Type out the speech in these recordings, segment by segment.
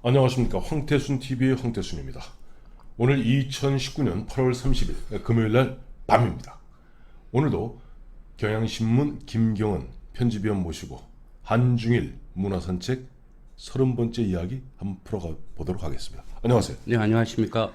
안녕하십니까. 황태순 TV의 황태순입니다. 오늘 2019년 8월 30일 금요일날 밤입니다. 오늘도 경향신문 김경은 편집위원 모시고 한중일 문화산책 30번째 이야기 한번 풀어보도록 하겠습니다. 안녕하세요. 네, 안녕하십니까.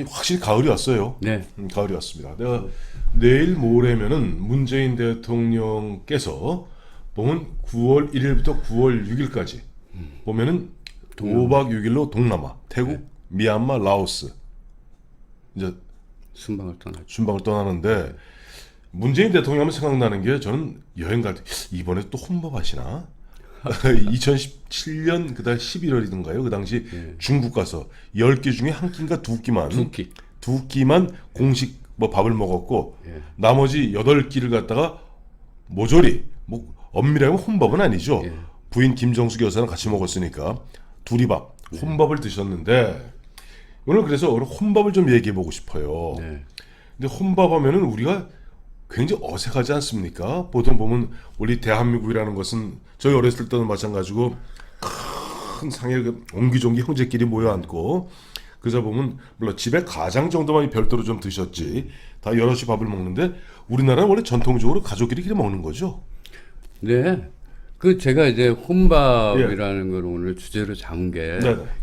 확실히 가을이 왔어요. 네. 가을이 왔습니다. 내가 내일 모레면은 문재인 대통령께서 보면 9월 1일부터 9월 6일까지 보면은 5박 6일로 동남아, 태국, 미얀마, 라오스 이제 순방을 떠나는데 문재인 대통령 하면 생각나는 게 저는 여행 갈 때 이번에 또 혼밥하시나? 2017년 그달 11월이던가요? 그 당시 중국 가서 10끼 중에 한 끼인가 두 끼만 공식 뭐 밥을 먹었고 나머지 8끼를 갖다가 모조리 뭐 엄밀하게 혼밥은 아니죠. 부인 김정숙 여사랑 같이 먹었으니까 두리밥, 혼밥을 드셨는데 오늘 그래서 오늘 혼밥을 좀 얘기해 보고 싶어요. 근데 혼밥하면은 우리가 굉장히 어색하지 않습니까? 보통 보면 우리 대한민국이라는 것은 저희 어렸을 때도 마찬가지고 큰 상에 옹기종기 형제끼리 모여 앉고 그러다 보면 물론 집에 가장 정도만 별도로 좀 드셨지 다 여럿이 밥을 먹는데 우리나라는 원래 전통적으로 가족끼리 먹는 거죠. 네. 그 제가 이제 혼밥이라는 걸 오늘 주제로 잡은 게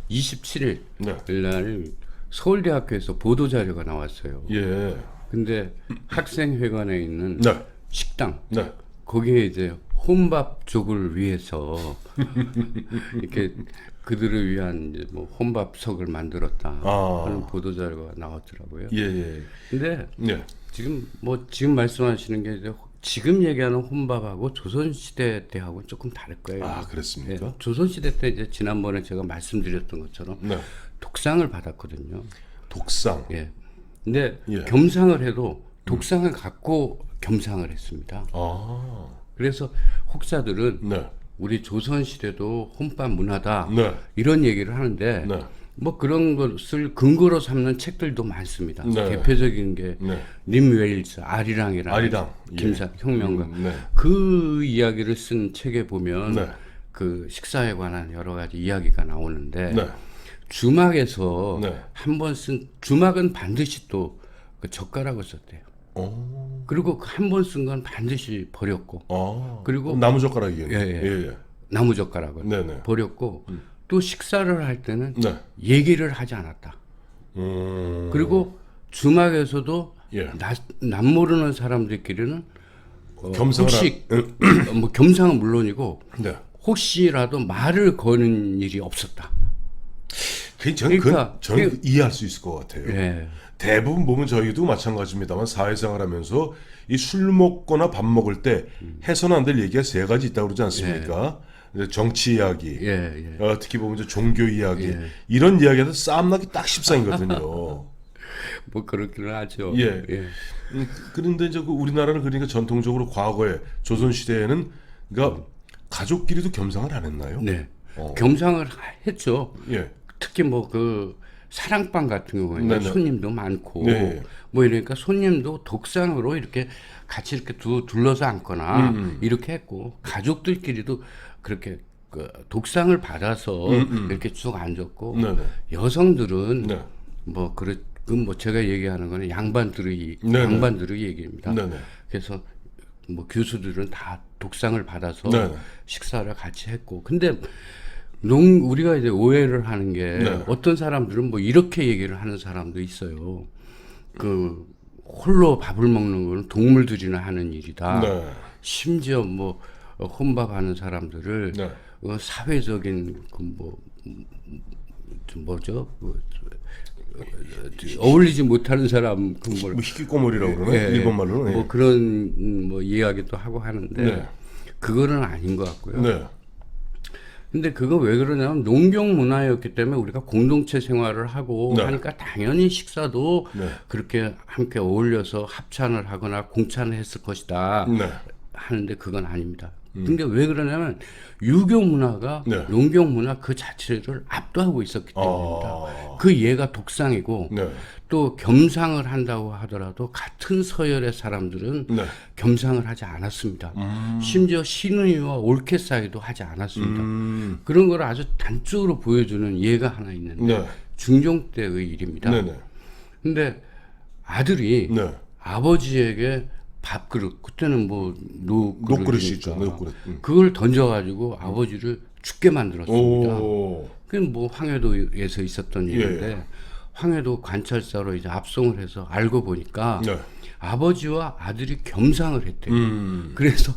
27일 날 서울대학교에서 보도 자료가 나왔어요. 근데 학생회관에 있는 식당 거기에 이제 혼밥족을 위해서 이렇게 그들을 위한 이제 뭐 혼밥석을 만들었다 하는 보도 자료가 나왔더라고요. 근데 지금 말씀하시는 게 이제 지금 얘기하는 혼밥하고 조선시대 때하고 조금 다를 거예요. 아, 그렇습니까? 네, 조선시대 때 이제 지난번에 제가 말씀드렸던 것처럼 독상을 받았거든요. 독상. 근데 겸상을 해도 독상을 갖고 겸상을 했습니다. 그래서 혹자들은 우리 조선시대도 혼밥 문화다 이런 얘기를 하는데 뭐 그런 것을 근거로 삼는 책들도 많습니다. 대표적인 게 림 웨일스 아리랑이라는 김사 혁명가 그 이야기를 쓴 책에 보면 그 식사에 관한 여러 가지 이야기가 나오는데 주막에서 한 번 쓴 주막은 반드시 또 그 젓가락을 썼대요. 그리고 한 번 쓴 건 반드시 버렸고 그리고 나무 젓가락이에요. 나무 젓가락을 버렸고 또 식사를 할 때는 얘기를 하지 않았다. 그리고 주막에서도 남 모르는 사람들끼리는 혹시 뭐 겸상은 물론이고 혹시라도 말을 거는 일이 없었다. 저는 이해할 수 있을 것 같아요. 대부분 보면 저희도 마찬가지입니다만 사회생활하면서 이 술 먹거나 밥 먹을 때 해서는 안 될 얘기가 3가지 있다고 그러지 않습니까? 정치 이야기, 특히 보면 이제 종교 이야기 이런 이야기에서 싸움나기 딱 십상이거든요. 뭐 그렇기는 하죠. 그런데 이제 우리나라는 그러니까 전통적으로 과거에 조선 시대에는 그러니까 가족끼리도 겸상을 안 했나요? 겸상을 했죠. 특히 뭐 그 사랑방 같은 경우에는 손님도 많고 뭐 이러니까 손님도 독상으로 이렇게 같이 이렇게 둘러서 앉거나 이렇게 했고 가족들끼리도 그렇게 그 독상을 받아서 이렇게 쭉 앉았고 여성들은 뭐 뭐 제가 얘기하는 거는 양반들의 얘기입니다. 그래서 뭐 교수들은 다 독상을 받아서 식사를 같이 했고 근데 우리가 이제 오해를 하는 게 어떤 사람들은 뭐 이렇게 얘기를 하는 사람도 있어요. 그 홀로 밥을 먹는 거는 동물들이나 하는 일이다. 심지어 뭐 혼밥하는 사람들을 사회적인 어울리지 못하는 사람 뭐 희귀꼬물이라고 그러네. 일본 말로는 뭐 그런 뭐 이야기도 하고 하는데 그거는 아닌 것 같고요. 근데 그거 왜 그러냐면 농경 문화였기 때문에 우리가 공동체 생활을 하고 하니까 당연히 식사도 그렇게 함께 어울려서 합찬을 하거나 공찬을 했을 것이다 하는데 그건 아닙니다. 근데 왜 그러냐면 유교 문화가 네. 농경 문화 그 자체를 압도하고 있었기 때문입니다. 그 예가 독상이고 네. 또 겸상을 한다고 하더라도 같은 서열의 사람들은 네. 겸상을 하지 않았습니다. 심지어 신의와 옳게 사이도 하지 않았습니다. 그런 걸 아주 단적으로 보여주는 예가 하나 있는데 네. 중종 때의 일입니다. 네. 네. 근데 아들이 네. 아버지에게 밥그릇, 그때는 뭐 녹그릇이 있죠. 녹그릇. 그걸 던져가지고 아버지를 죽게 만들었습니다. 오. 그건 뭐 황해도에서 있었던 일인데 예. 황해도 관찰사로 이제 압송을 해서 알고 보니까 네. 아버지와 아들이 겸상을 했대요. 그래서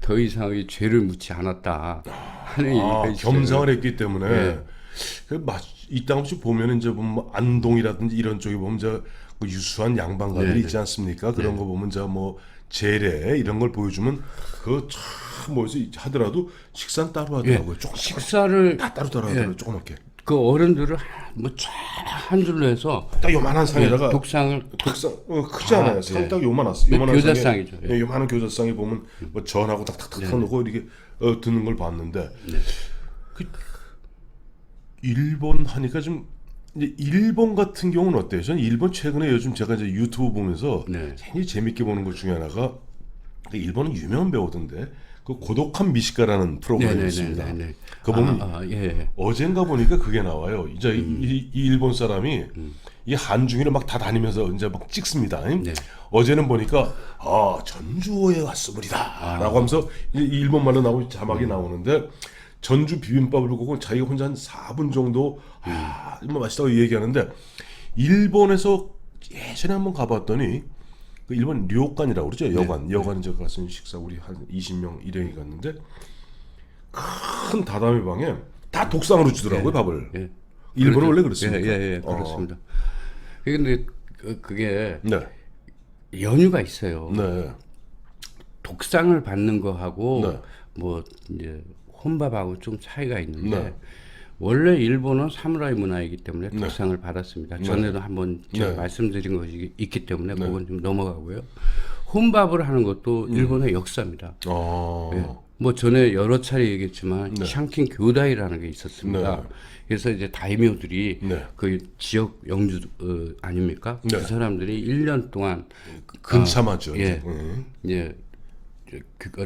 더 이상 이 죄를 묻지 않았다 하는 얘기가 있어요. 겸상을 했기 때문에 예. 이 땅 없이 보면 이제 뭐 안동이라든지 이런 쪽에 보면 저 그 유수한 양반가들이 네, 있지 않습니까? 그런 거 보면 저 뭐 재래 이런 걸 보여주면 그 참 뭐지 하더라도 식사는 따로 하더라고요. 조금 식사를 다 따로 하더라고요. 조그맣게. 그 어른들을 뭐 쫙 한 줄로 해서 딱 요만한 상에다가 독상을 크지 않아요. 상이 딱 요만했어. 요만한 교자상이죠. 상에, 예, 요만한 교자상에 보면 뭐 전하고 탁탁탁 놓고 이렇게 드는 걸 봤는데 그 일본 하니까 좀 이제 일본 같은 경우는 어때요? 저는 일본 최근에 요즘 제가 이제 유튜브 보면서 굉장히 재밌게 보는 것 중에 하나가 일본은 유명한 배우던데 그 고독한 미식가라는 프로그램이 있습니다. 그 보면 예. 어젠가 보니까 그게 나와요. 이제 이 일본 사람이 이 한중일을 막 다 다니면서 이제 막 찍습니다. 어제는 보니까 전주에 왔습니다라고 하면서 이 일본 말로 나오고 자막이 나오는데 전주 비빔밥을 먹고 자기가 혼자 한 4분 정도 뭐 맛있다고 얘기하는데 일본에서 예전에 한번 가봤더니 그 일본 료칸이라고 그러죠. 여관 이제 가서 식사 우리 한 20명 일행이 갔는데 큰 다다미 방에 다 독상으로 주더라고요. 밥을. 예. 일본은 원래 그렇습니까? 예, 그렇습니다. 근데 그게 네. 연유가 있어요. 네. 독상을 받는 거하고 네. 뭐 이제 혼밥하고 좀 차이가 있는데 네. 원래 일본은 사무라이 문화이기 때문에 독상을 받았습니다. 전에도 한번 제가 말씀드린 것이 있기 때문에 그건 좀 넘어가고요. 혼밥을 하는 것도 일본의 역사입니다. 예. 뭐 전에 여러 차례 얘기했지만 샹킨 교다이라는 게 있었습니다. 그래서 이제 다이묘들이 그 지역 영주 아닙니까? 그 사람들이 1년 동안 근참하죠. 예.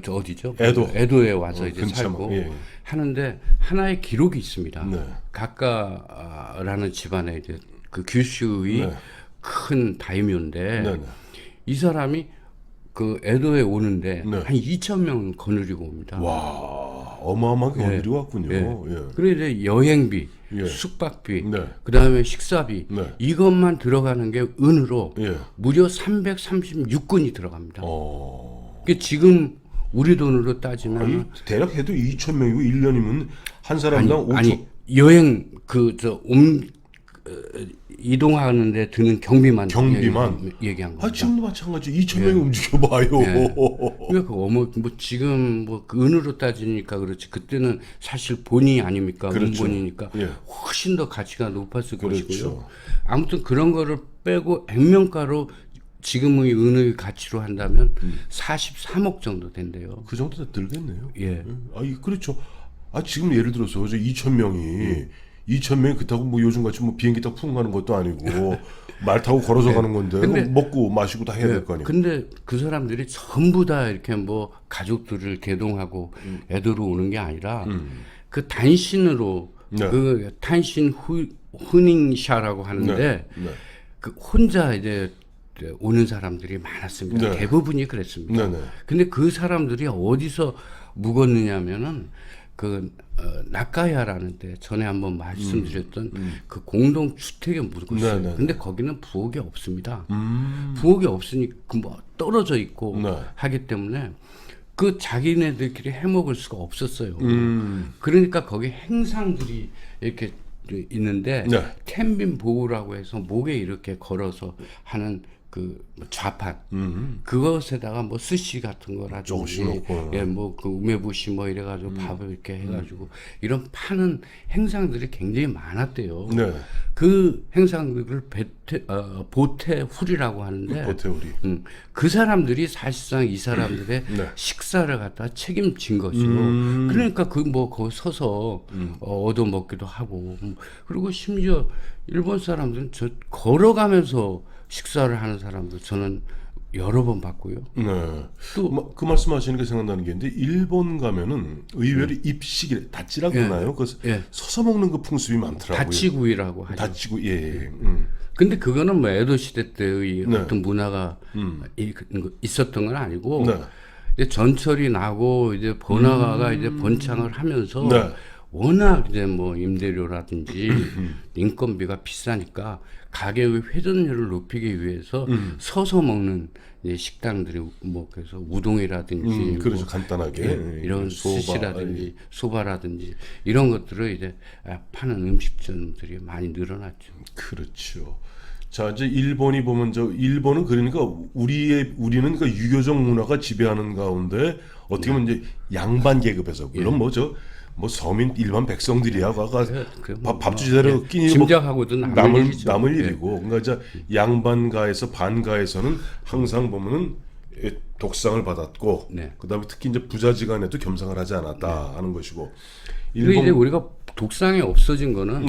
어디죠? 에도. 에도에 와서 이제 근참. 살고 예. 하는데 하나의 기록이 있습니다. 각가라는 집안에 이제 그 규슈의 큰 다이묘인데 이 사람이 그 에도에 오는데 한 2,000명 거느리고 옵니다. 와, 어마어마하게 거느리고 왔군요. 예. 그리고 이제 여행비, 숙박비, 네. 그다음에 식사비 이것만 들어가는 게 은으로 무려 336근이 들어갑니다. 그 지금 우리 돈으로 따지면 대략 해도 2,000명이고 1년이면 한 사람당 5천. 여행 이동하는데 드는 경비만 얘기한 겁니다. 지금도 마찬가지. 2,000명이 움직여봐요. 그러니까 뭐 지금 뭐 그 은으로 따지니까 그렇지 그때는 사실 본이 아닙니까? 그렇죠. 은본이니까 훨씬 더 가치가 높았을 그렇죠. 것이고요. 아무튼 그런 거를 빼고 액면가로 지금의 은의 가치로 한다면 43억 정도 된대요. 그 정도 들겠네요. 예. 그렇죠. 지금 예를 들어서 저 2,000명이 그렇다고 뭐 요즘 같이 뭐 비행기 타고 푹 가는 것도 아니고 말 타고 걸어서 가는 건데 근데, 먹고 마시고 다 해야 될 거 아니에요. 근데 그 사람들이 전부 다 이렇게 뭐 가족들을 대동하고 애도로 오는 게 아니라 그 단신으로 그 단신 후닝샤라고 하는데 그 혼자 이제 오는 사람들이 많았습니다. 대부분이 그랬습니다. 근데 그 사람들이 어디서 묵었느냐면은 그 나카야라는 데 전에 한번 말씀드렸던 그 공동 주택에 묵었어요. 근데 거기는 부엌이 없습니다. 부엌이 없으니 뭐 떨어져 있고 하기 때문에 그 자기네들끼리 해먹을 수가 없었어요. 그러니까 거기 행상들이 이렇게 있는데 텐빈 보우라고 해서 목에 이렇게 걸어서 하는 그 좌판 그것에다가 뭐 스시 같은 거라든지 뭐 그 우메부시 뭐 이래가지고 밥을 이렇게 해가지고 이런 파는 행상들이 굉장히 많았대요. 그 행상들을 보태후리라고 하는데 보태후리. 그 사람들이 사실상 이 사람들의 네. 식사를 갖다 책임진 거죠. 그러니까 그 뭐 거기 서서 얻어먹기도 하고 그리고 심지어 일본 사람들은 저 걸어가면서 식사를 하는 사람도 저는 여러 번 봤고요. 네. 또 그 말씀하시는 게 생각나는 게 있는데 일본 가면은 의외로 입식이 다찌라고 하나요? 그 서서 먹는 그 풍습이 많더라고요. 다치구이라고 하죠. 다치구 예. 근데 그거는 뭐 에도 시대 때의 어떤 문화가 있었던 건 아니고 이제 전철이 나고 이제 번화가가 이제 번창을 하면서 워낙 이제 뭐 임대료라든지 인건비가 비싸니까 가게의 회전율을 높이기 위해서 서서 먹는 이제 식당들이 뭐 그래서 우동이라든지 그렇죠. 뭐 간단하게 이런 소바, 스시라든지 소바라든지 이런 것들을 이제 파는 음식점들이 많이 늘어났죠. 그렇죠. 자 이제 일본이 보면 일본은 그러니까 우리는 그 유교적 문화가 지배하는 가운데 어떻게 보면 이제 양반 계급에서 물론 뭐 서민 일반 백성들이야 밥주 제대로 끼니 짐작하고도 남을 일이고 그러니까 이제 양반가에서 반가에서는 항상 보면은 독상을 받았고 그다음에 특히 이제 부자지간에도 겸상을 하지 않았다 하는 것이고 일본 이제 우리가 독상이 없어진 거는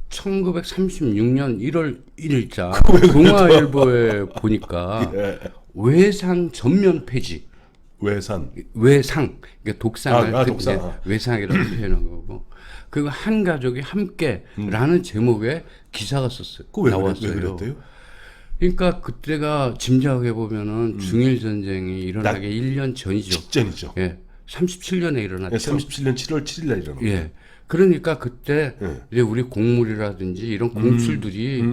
1936년 1월 1일자 동아일보에 보니까 외상 전면 폐지. 외상, 그러니까 독상을 독상. 외상이라고 표현한 거고, 그거 한 가족이 함께라는 제목의 기사가 썼어요. 나왔어요. 왜 그랬대요? 그러니까 그때가 짐작해 보면은 중일 전쟁이 일어나기 1년 전이죠. 직전이죠. 예, 37년에 일어났죠. 37년 7월 7일날 일어났죠. 예, 그러니까 그때 이제 우리 곡물이라든지 이런 공출들이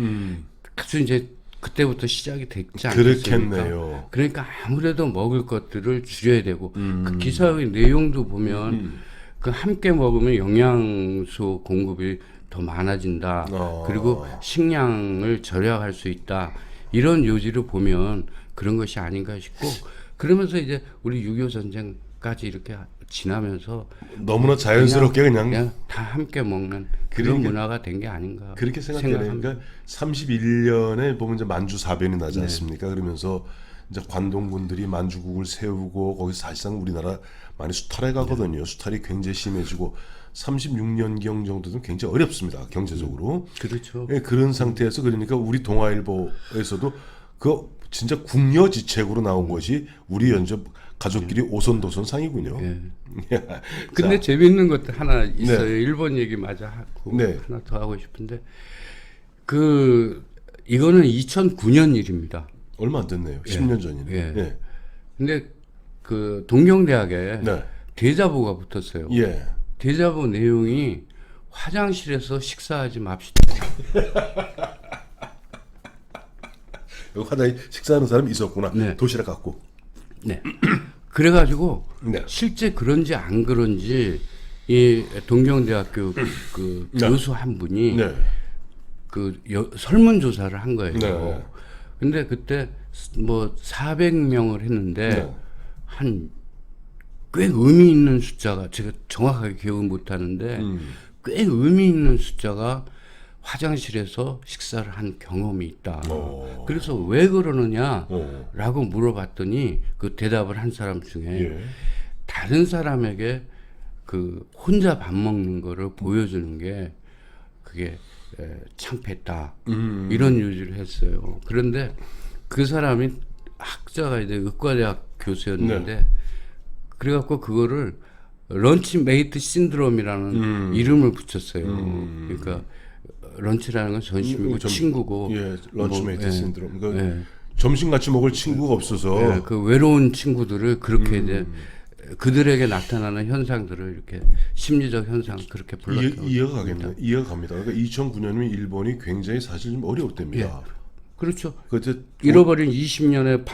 아주 이제 그때부터 시작이 됐지 않겠습니까? 그렇겠네요. 그러니까 아무래도 먹을 것들을 줄여야 되고 그 기사의 내용도 보면 그 함께 먹으면 영양소 공급이 더 많아진다. 그리고 식량을 절약할 수 있다. 이런 요지를 보면 그런 것이 아닌가 싶고 그러면서 이제 우리 6.25 전쟁까지 이렇게 지나면서 너무나 자연스럽게 그냥 다 함께 먹는 그런 문화가 된 게 아닌가 그렇게 생각해요. 그러니까 31년에 보면 이제 만주 사변이 나지 않습니까? 그러면서 이제 관동군들이 만주국을 세우고 거기서 사실상 우리나라 많이 수탈해 가거든요. 수탈이 굉장히 심해지고 36년경 정도는 굉장히 어렵습니다. 경제적으로. 그렇죠. 그런 상태에서 그러니까 우리 동아일보에서도 그 진짜 궁여지책으로 나온 것이 우리 연접 가족끼리 오손도손 상이군요. 근데 재미있는 것도 하나 있어요. 일본 얘기 마저 하고 하나 더 하고 싶은데 이거는 2009년 일입니다. 얼마 안 됐네요. 10년 전이네. 근데 그 동경대학에 대자보가 붙었어요. 대자보 내용이 화장실에서 식사하지 맙시다. 화장실 식사하는 사람이 있었구나. 도시락 갖고. 그래가지고 실제 그런지 안 그런지 이 동경대학교 그 교수 한 분이 설문조사를 한 거예요. 근데 그때 뭐 400명을 했는데 한 꽤 의미 있는 숫자가 제가 정확하게 기억은 못 하는데 꽤 의미 있는 숫자가 화장실에서 식사를 한 경험이 있다. 그래서 왜 그러느냐라고 물어봤더니 그 대답을 한 사람 중에 다른 사람에게 그 혼자 밥 먹는 거를 보여주는 게 그게 창피했다. 이런 요지를 했어요. 그런데 그 사람이 학자가 이제 의과대학 교수였는데 그래갖고 그거를 런치메이트 신드롬이라는 이름을 붙였어요. 그러니까 런치라는 건 점심이고 친구고. 런치메이트 신드롬. 그러니까 점심 같이 먹을 친구가 없어서. 그 외로운 친구들을 그렇게 이제 그들에게 나타나는 현상들을 이렇게 심리적 현상 그렇게 불렀다고. 이해가 가겠네요. 이해가 갑니다. 그러니까 2009년이면 일본이 굉장히 사실 좀 어려울 때입니다. 그렇죠. 잃어버린 20년의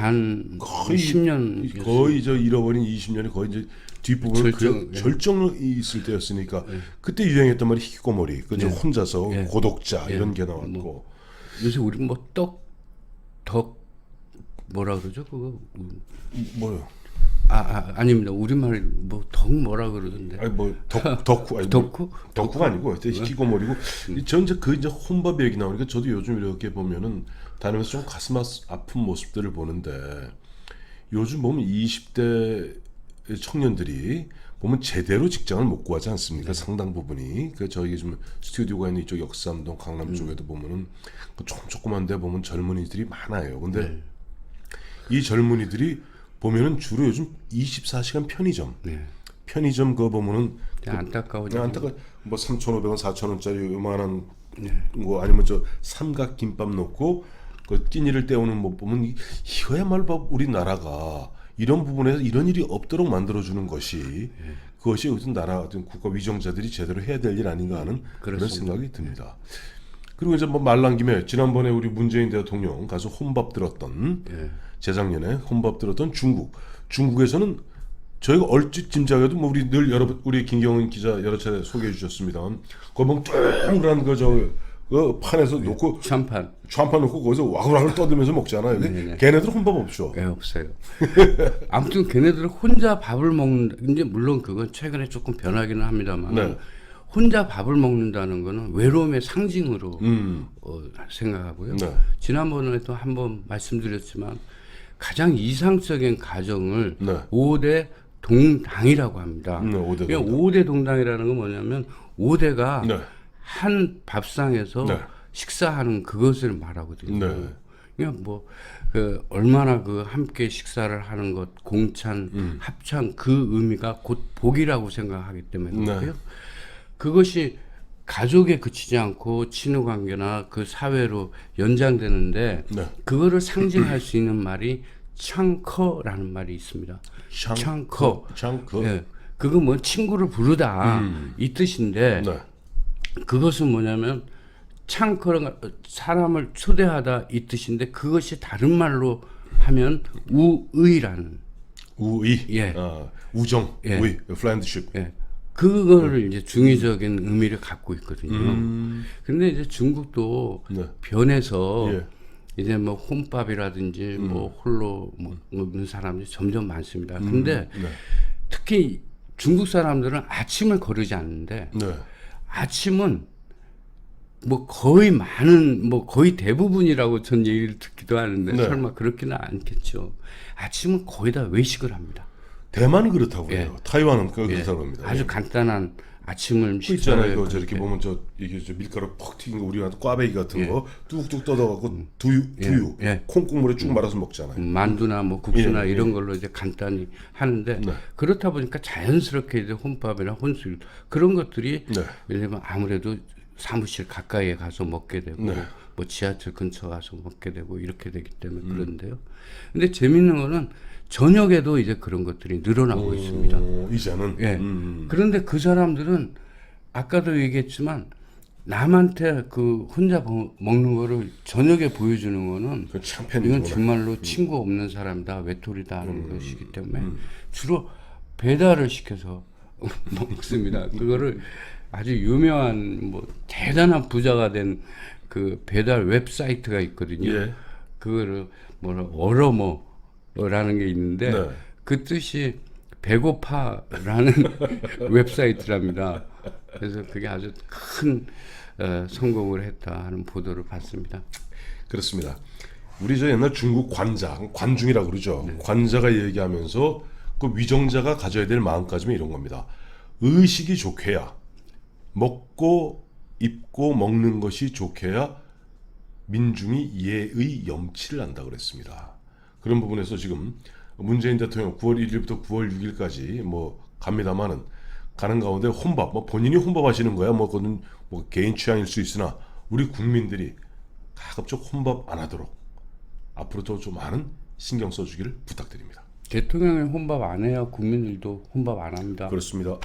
거의 10년 거의 잃어버린 20년이 거의 이제 뒷부분 절정이 있을 때였으니까 그때 유행했던 말이 히키코모리 그죠 혼자서 고독자 이런 게 나왔고 요새 우리 뭐 덕 뭐라 그러죠 그거 뭐요 아닙니다. 우리말 뭐 뭐라 그러던데. 아니 뭐 덕후 아니 덕후? 덕후가 아니고 히키고모리고 전 이제 그 이제 혼밥 얘기 나오니까 저도 요즘 이렇게 보면은 다니면서 좀 가슴 아픈 모습들을 보는데 요즘 보면 20대 청년들이 보면 제대로 직장을 못 구하지 않습니까? 상당 부분이. 그 저희 좀 스튜디오가 있는 이쪽 역삼동 강남 쪽에도 보면은 그 조그만데 보면 젊은이들이 많아요. 근데 이 젊은이들이 보면은 주로 요즘 24시간 편의점. 편의점 그거 보면은 안타까워요. 뭐 3,500원, 4,000원짜리 요만한 뭐 아니면 저 삼각 김밥 넣고 그 끼니를 때우는 못 보면 이거야말로 우리나라가 이런 부분에서 이런 일이 없도록 만들어주는 것이 그것이 어떤 나라 어떤 국가 위정자들이 제대로 해야 될 일 아닌가 하는 그런 생각이 듭니다. 그리고 이제 뭐 말 나온 김에 지난번에 우리 문재인 대통령 가서 혼밥 들었던 재작년에 혼밥 들었던 중국에서는 저희가 얼핏 짐작해도 뭐 우리 늘 우리 김경은 기자 여러 차례 소개해 주셨습니다. 거기 동그란 그 판에서 놓고 찬판 놓고 거기서 와글와글 떠들면서 먹잖아요. 걔네들 혼밥 없죠. 네, 없어요. 아무튼 걔네들은 혼자 밥을 먹는다. 이제 물론 그건 최근에 조금 변하기는 합니다만 혼자 밥을 먹는다는 거는 외로움의 상징으로 생각하고요. 지난번에도 한번 말씀드렸지만 가장 이상적인 가정을 5대 동당이라고 합니다. 5대 동당이라는 건 뭐냐면 5대가 한 밥상에서 식사하는 그것을 말하거든요. 그냥 뭐 얼마나 그 함께 식사를 하는 것, 공찬, 합창 그 의미가 곧 복이라고 생각하기 때문에 그렇고요. 그것이 가족에 그치지 않고 친후 관계나 그 사회로 연장되는데 그거를 상징할 수 있는 말이 창커라는 말이 있습니다. 창커. 예. 그거 뭐 친구를 부르다 이 뜻인데 그것은 뭐냐면 창커가 사람을 초대하다 이 뜻인데 그것이 다른 말로 하면 우의라는 우의. 우정. 우의. friendship. 그거를 이제 중의적인 의미를 갖고 있거든요. 근데 이제 중국도 변해서 이제 뭐 혼밥이라든지 뭐 홀로 먹는 사람들이 점점 많습니다. 근데 특히 중국 사람들은 아침을 거르지 않는데 아침은 뭐 거의 거의 대부분이라고 전 얘기를 듣기도 하는데 설마 그렇지는 않겠죠. 아침은 거의 다 외식을 합니다. 대만은 그렇다고요. 타이완은 그렇다고 합니다. 아주 간단한 아침을 있잖아요. 저렇게 보면 이게 밀가루 퍽 튀긴 거 우리가 꽈배기 같은 거 뚝뚝 떠다갖고 두유 콩국물에 쭉 말아서 먹잖아요. 만두나 뭐 국수나 이런 걸로 이제 간단히 하는데 그렇다 보니까 자연스럽게 이제 혼밥이나 혼술 그런 것들이 왜냐면 아무래도 사무실 가까이에 가서 먹게 되고 뭐 지하철 근처 가서 먹게 되고 이렇게 되기 때문에 그런데요. 근데 재밌는 거는 저녁에도 이제 그런 것들이 늘어나고 있습니다. 이제는. 그런데 그 사람들은 아까도 얘기했지만 남한테 그 혼자 먹는 거를 저녁에 보여주는 거는 이건 정말로 친구 없는 사람이다, 외톨이다 하는 것이기 때문에 주로 배달을 시켜서 먹습니다. 그거를 아주 유명한 뭐 대단한 부자가 된 그 배달 웹사이트가 있거든요. 그거를 라는 게 있는데 그 뜻이 배고파라는 웹사이트랍니다. 그래서 그게 아주 큰 성공을 했다 하는 보도를 봤습니다. 그렇습니다. 우리 저 옛날 중국 관중이라고 그러죠. 관자가 얘기하면서 그 위정자가 가져야 될 마음가짐이 이런 겁니다. 의식이 좋게야 먹고 입고 먹는 것이 좋게야 민중이 예의 염치를 한다 그랬습니다. 그런 부분에서 지금 문재인 대통령 9월 1일부터 9월 6일까지 뭐 갑니다만은 가는 가운데 혼밥 뭐 본인이 혼밥하시는 거야 뭐 그건 뭐 개인 취향일 수 있으나 우리 국민들이 가급적 혼밥 안 하도록 앞으로도 좀 많은 신경 써주기를 부탁드립니다. 대통령이 혼밥 안 해야 국민들도 혼밥 안 합니다. 그렇습니다.